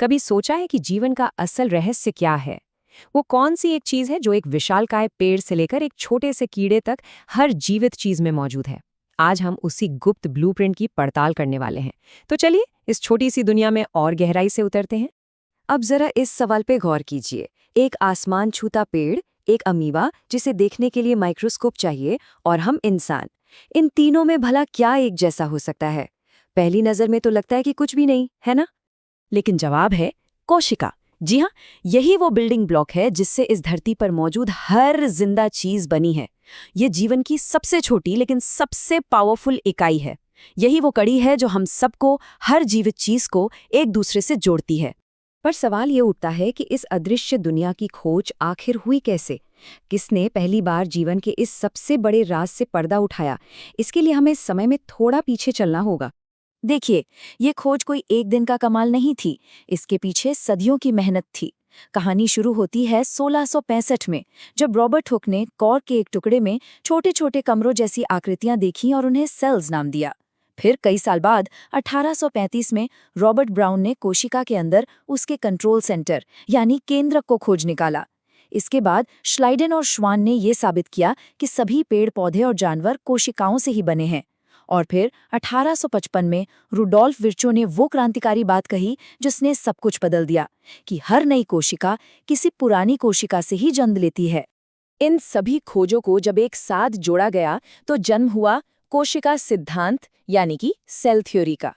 कभी सोचा है कि जीवन का असल रहस्य क्या है? वो कौन सी एक चीज है जो एक विशालकाय पेड़ से लेकर एक छोटे से कीड़े तक हर जीवित चीज में मौजूद है? आज हम उसी गुप्त ब्लूप्रिंट की पड़ताल करने वाले हैं। तो चलिए इस छोटी सी दुनिया में और गहराई से उतरते हैं। अब जरा इस सवाल पे गौर कीजिए। एक आसमान छूता पेड़, एक अमीबा जिसे देखने के लिए माइक्रोस्कोप चाहिए, और हम इंसान। इन तीनों में भला क्या एक जैसा हो सकता है? पहली नजर में तो लगता है कि कुछ भी नहीं, है ना? लेकिन जवाब है कोशिका। जी हाँ, यही वो बिल्डिंग ब्लॉक है जिससे इस धरती पर मौजूद हर जिंदा चीज बनी है। ये जीवन की सबसे छोटी लेकिन सबसे पावरफुल इकाई है। यही वो कड़ी है जो हम सबको, हर जीवित चीज को एक दूसरे से जोड़ती है। पर सवाल ये उठता है कि इस अदृश्य दुनिया की खोज आखिर हुई कैसे? किसने पहली बार जीवन के इस सबसे बड़े राज से पर्दा उठाया? इसके लिए हमें समय में थोड़ा पीछे चलना होगा। देखिए, ये खोज कोई एक दिन का कमाल नहीं थी। इसके पीछे सदियों की मेहनत थी। कहानी शुरू होती है 1665 में, जब रॉबर्ट हुक ने कॉर्क के एक टुकड़े में छोटे छोटे कमरों जैसी आकृतियां देखीं और उन्हें सेल्स नाम दिया। फिर कई साल बाद 1835 में रॉबर्ट ब्राउन ने कोशिका के अंदर उसके कंट्रोल सेंटर यानी केंद्रक को खोज निकाला। इसके बाद श्लाइडेन और श्वान ने यह साबित किया कि सभी पेड़ पौधे और जानवर कोशिकाओं से ही बने हैं। और फिर 1855 में रुडोल्फ विर्चो ने वो क्रांतिकारी बात कही जिसने सब कुछ बदल दिया, कि हर नई कोशिका किसी पुरानी कोशिका से ही जन्म लेती है। इन सभी खोजों को जब एक साथ जोड़ा गया तो जन्म हुआ कोशिका सिद्धांत यानी कि सेल थ्योरी का।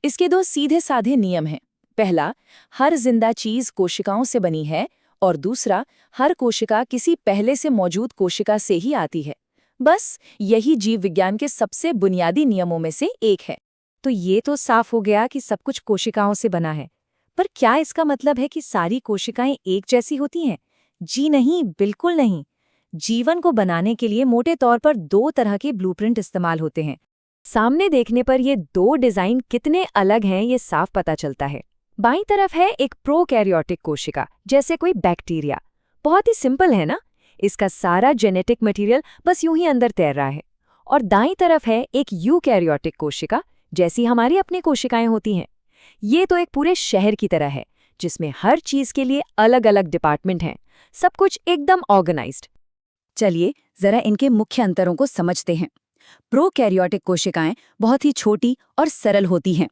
इसके दो सीधे साधे नियम हैं। पहला, हर जिंदा चीज कोशिकाओं से बनी है, और दूसरा, हर कोशिका किसी पहले से मौजूद कोशिका से ही आती है। बस यही जीव विज्ञान के सबसे बुनियादी नियमों में से एक है। तो ये तो साफ हो गया कि सब कुछ कोशिकाओं से बना है। पर क्या इसका मतलब है कि सारी कोशिकाएं एक जैसी होती हैं? जी नहीं, बिल्कुल नहीं। जीवन को बनाने के लिए मोटे तौर पर दो तरह के ब्लूप्रिंट इस्तेमाल होते हैं। सामने देखने पर ये दो डिजाइन कितने अलग हैं ये साफ पता चलता है। बाईं तरफ है एक प्रोकैरियोटिक कोशिका, जैसे कोई बैक्टीरिया। बहुत ही सिंपल है ना? इसका सारा जेनेटिक मटेरियल बस यूं ही अंदर तैर रहा है। और दाईं तरफ है एक यूकैरियोटिक कोशिका, जैसी हमारी अपनी कोशिकाएं होती हैं। ये तो एक पूरे शहर की तरह है, जिसमें हर चीज के लिए अलग अलग डिपार्टमेंट हैं, सब कुछ एकदम ऑर्गेनाइज्ड। चलिए जरा इनके मुख्य अंतरों को समझते हैं। प्रोकैरियोटिक कोशिकाएं बहुत ही छोटी और सरल होती हैं।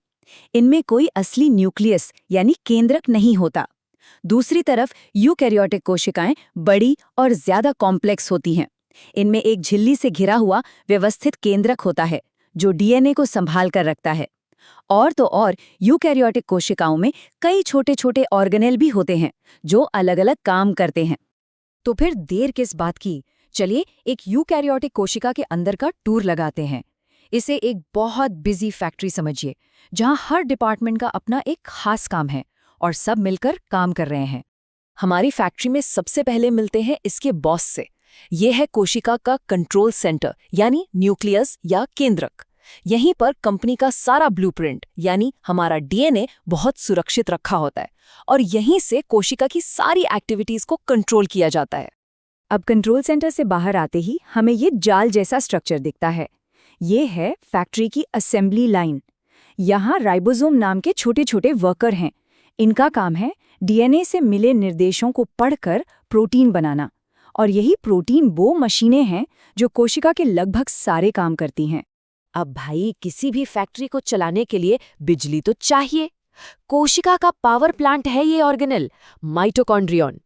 इनमें कोई असली न्यूक्लियस यानी केंद्रक नहीं होता। दूसरी तरफ यूकैरियोटिक कोशिकाएं बड़ी और ज्यादा कॉम्प्लेक्स होती हैं। इनमें एक झिल्ली से घिरा हुआ व्यवस्थित केंद्रक होता है, जो डीएनए को संभाल कर रखता है। और तो और यूकैरियोटिक कोशिकाओं में कई छोटे छोटे ऑर्गेनेल भी होते हैं, जो अलग अलग काम करते हैं। तो फिर देर किस बात की? चलिए एक यूकैरियोटिक कोशिका के अंदर का टूर लगाते हैं। इसे एक बहुत बिजी फैक्ट्री समझिए, जहां हर डिपार्टमेंट का अपना एक खास काम है और सब मिलकर काम कर रहे हैं। हमारी फैक्ट्री में सबसे पहले मिलते हैं इसके बॉस से। यह है कोशिका का कंट्रोल सेंटर यानी न्यूक्लियस या केंद्रक। यहीं पर कंपनी का सारा ब्लूप्रिंट यानी हमारा डीएनए बहुत सुरक्षित रखा होता है, और यहीं से कोशिका की सारी एक्टिविटीज को कंट्रोल किया जाता है। अब कंट्रोल सेंटर से बाहर आते ही हमें ये जाल जैसा स्ट्रक्चर दिखता है। ये है फैक्ट्री की असेंबली लाइन। यहाँ राइबोसोम नाम के छोटे छोटे वर्कर हैं। इनका काम है डीएनए से मिले निर्देशों को पढ़कर प्रोटीन बनाना। और यही प्रोटीन वो मशीनें हैं जो कोशिका के लगभग सारे काम करती हैं। अब भाई, किसी भी फैक्ट्री को चलाने के लिए बिजली तो चाहिए। कोशिका का पावर प्लांट है ये ऑर्गेनेल, माइटोकॉन्ड्रियन।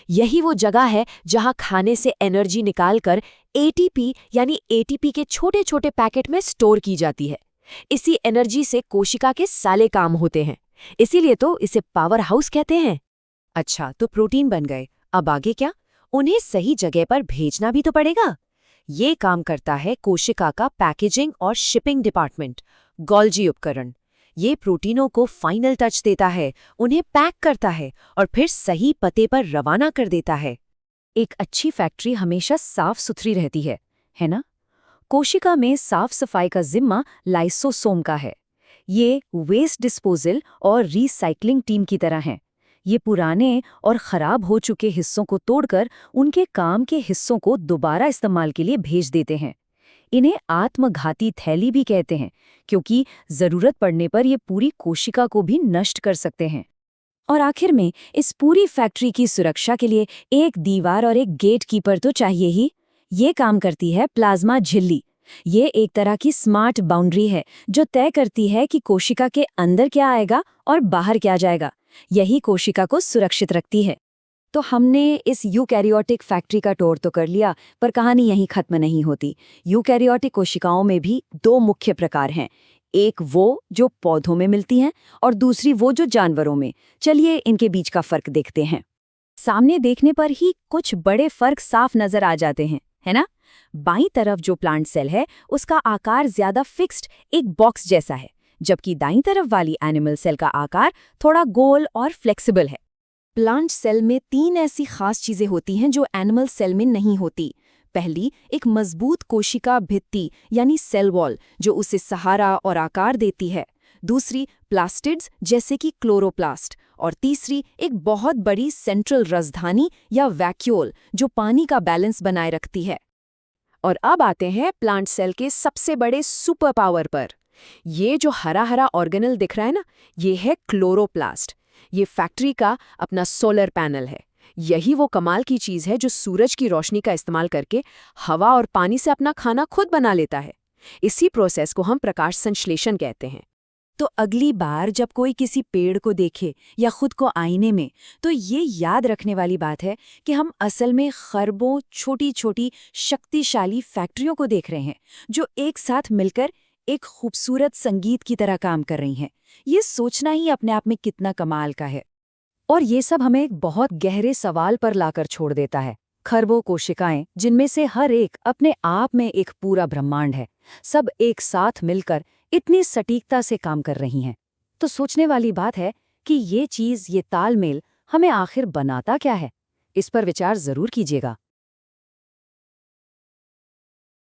यही वो जगह है जहां खाने से एनर्जी निकालकर एटीपी यानी एटीपी के छोटे छोटे पैकेट में स्टोर की जाती है। इसी एनर्जी से कोशिका के सारे काम होते हैं, इसीलिए तो इसे पावर हाउस कहते हैं। अच्छा, तो प्रोटीन बन गए, अब आगे क्या? उन्हें सही जगह पर भेजना भी तो पड़ेगा। ये काम करता है कोशिका का पैकेजिंग और शिपिंग डिपार्टमेंट, गोल्जी उपकरण। ये प्रोटीनों को फाइनल टच देता है, उन्हें पैक करता है और फिर सही पते पर रवाना कर देता है। एक अच्छी फैक्ट्री हमेशा साफ सुथरी रहती है ना? कोशिका में साफ सफाई का जिम्मा लाइसोसोम का है। ये वेस्ट डिस्पोजल और रीसाइक्लिंग टीम की तरह हैं। ये पुराने और खराब हो चुके हिस्सों को तोड़कर उनके काम के हिस्सों को दोबारा इस्तेमाल के लिए भेज देते हैं। इन्हें आत्मघाती थैली भी कहते हैं, क्योंकि जरूरत पड़ने पर ये पूरी कोशिका को भी नष्ट कर सकते हैं। और आखिर में इस पूरी फैक्ट्री की सुरक्षा के लिए एक दीवार और एक गेट कीपर तो चाहिए ही। ये काम करती है प्लाज्मा झिल्ली। ये एक तरह की स्मार्ट बाउंड्री है जो तय करती है कि कोशिका के अंदर क्या आएगा और बाहर क्या जाएगा। यही कोशिका को सुरक्षित रखती है। तो हमने इस यूकैरियोटिक फैक्ट्री का टूर तो कर लिया, पर कहानी यहीं खत्म नहीं होती। यूकैरियोटिक कोशिकाओं में भी दो मुख्य प्रकार हैं, एक वो जो पौधों में मिलती हैं और दूसरी वो जो जानवरों में। चलिए इनके बीच का फर्क देखते हैं। सामने देखने पर ही कुछ बड़े फर्क साफ नजर आ जाते हैं, है ना? बाईं तरफ जो प्लांट सेल है उसका आकार ज्यादा फिक्स्ड एक बॉक्स जैसा है, जबकि दाईं तरफ वाली एनिमल सेल का आकार थोड़ा गोल और फ्लेक्सिबल है। प्लांट सेल में 3 ऐसी खास चीजें होती हैं जो एनिमल सेल में नहीं होती। पहली, एक मजबूत कोशिका भित्ति यानी सेल वॉल जो उसे सहारा और आकार देती है। दूसरी, प्लास्टिड्स जैसे कि क्लोरोप्लास्ट। और तीसरी, एक बहुत बड़ी सेंट्रल राजधानी या वैक्यूल जो पानी का बैलेंस बनाए रखती है। और अब आते हैं प्लांट सेल के सबसे बड़े सुपर पावर पर। ये जो हरा हरा ऑर्गेनल दिख रहा है ना, ये है क्लोरोप्लास्ट। ये फैक्ट्री का अपना सोलर पैनल है। यही वो कमाल की चीज है जो सूरज की रोशनी का इस्तेमाल करके हवा और पानी से अपना खाना खुद बना लेता है। इसी प्रोसेस को हम प्रकाश संश्लेषण कहते हैं। तो अगली बार जब कोई किसी पेड़ को देखे या खुद को आईने में, तो ये याद रखने वाली बात है कि हम असल में खरबों छोटी छोटी शक्तिशाली फैक्ट्रियों को देख रहे हैं जो एक साथ मिलकर एक खूबसूरत संगीत की तरह काम कर रही हैं। ये सोचना ही अपने आप में कितना कमाल का है। और ये सब हमें एक बहुत गहरे सवाल पर लाकर छोड़ देता है। खरबों कोशिकाएं, जिनमें से हर एक अपने आप में एक पूरा ब्रह्मांड है, सब एक साथ मिलकर इतनी सटीकता से काम कर रही हैं। तो सोचने वाली बात है कि ये चीज, ये तालमेल हमें आखिर बनाता क्या है? इस पर विचार जरूर कीजिएगा।